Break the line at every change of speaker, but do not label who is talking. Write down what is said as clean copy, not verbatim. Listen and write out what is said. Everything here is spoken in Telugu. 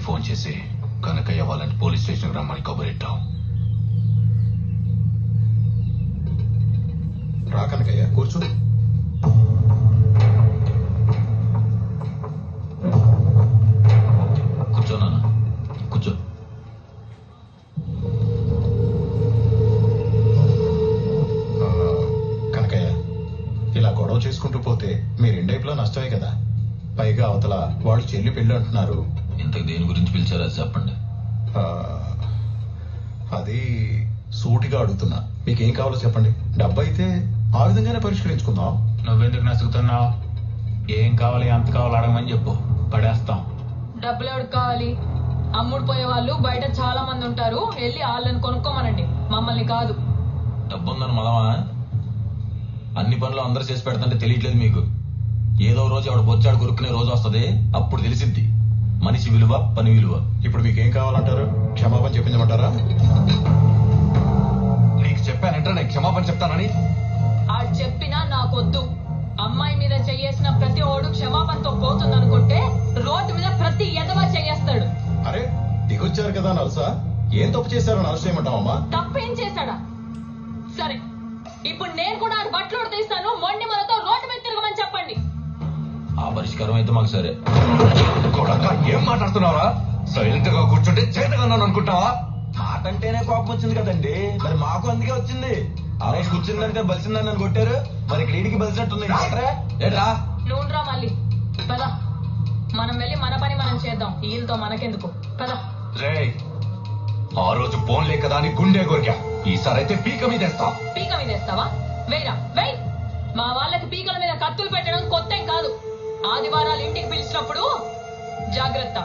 ఫోన్ చేసి కనకయ్య వాళ్ళని పోలీస్ స్టేషన్కి రమ్మని కబురెట్టాం.
రా కనకయ్య, కూర్చో.
కూర్చో నాన్న, కూర్చో.
కనకయ్య, ఇలా గొడవ చేసుకుంటూ పోతే మీ రెండైపులా నష్టమే కదా. పైగా అవతల వాళ్ళు చెల్లి పెళ్ళి అంటున్నారు.
ఇంతకు దేని గురించి పిలిచారా చెప్పండి.
అది సూటిగా అడుగుతున్నా. మీకేం కావాలో చెప్పండి. డబ్బు అయితే ఆ విధంగానే పరిష్కరించుకుందాం.
నువ్వెందుకు నసుగుతున్నావు? ఏం కావాలి, ఎంత కావాలి అడగమని చెప్పు, పడేస్తాం.
డబ్బులు ఎవరికి కావాలి? అమ్ముడు పోయే వాళ్ళు బయట చాలా మంది ఉంటారు, వెళ్ళి వాళ్ళని కొనుక్కోమనండి, మమ్మల్ని కాదు.
డబ్బు ఉందని మలమా? అన్ని పనులు అందరూ చేసి పెడతంటే తెలియట్లేదు మీకు. ఏదో రోజు ఆవిడ బొచ్చాడు కొరుక్కునే రోజు వస్తుంది, అప్పుడు తెలిసిద్ది మనిషి విలువ, పని విలువ.
ఇప్పుడు మీకేం కావాలంటారు? క్షమాపణ చెప్పించమంటారా?
నీకు చెప్పానంటే నేను క్షమాపణ చెప్తానని.
ఆడు చెప్పినా నాకొద్దు. అమ్మాయి మీద చెయ్యేసిన ప్రతి ఓడు క్షమాపణతో పోతుందనుకుంటే రోడ్డు మీద ప్రతి ఎదవ చెయ్యేస్తాడు.
అరే దిగొచ్చారు కదా నల్సా, ఏం తప్పు చేశారని అరెస్ట్ చేయమంటావమ్మా?
తప్పేం చేశాడా? సరే, ఇప్పుడు నేను కూడా ఆడు బట్టలు తీస్తాను, మొండి మనతో రోడ్డు మీద తిరగమని చెప్పండి.
ఆ పరిష్కారం అయితే మాకు సరే. ఏం మాట్లాడుతున్నావా? సైలెంట్ గా కూర్చుంటే చేతగన్నాను అనుకుంటావా? మాట అంటేనే కోపం వచ్చింది కదండి, మరి మాకు అందుకే వచ్చింది. ఆ రోజు కూర్చుందంటే బలిసిందని నన్ను కొట్టారు, మరి క్లీడికి బలిసినట్టుంది. ఏట్రా
నువ్వురా మళ్ళీ పద, మనం వెళ్ళి మన పని మనం చేద్దాం, వీళ్ళతో మనకెందుకు. పద.
రే, ఆ రోజు ఫోన్లే కదా అని గుండె కొరికా, ఈసారి అయితే పీక మీద వేస్తా.
పీక మీద వేస్తావా? వేయరా, వేయ్. మా వాళ్ళకి పీకల మీద కత్తులు పెట్టడం కొత్తేం కాదు. ఆదివారాలు ఇంటికి పిలిచినప్పుడు జాగ్రత్త.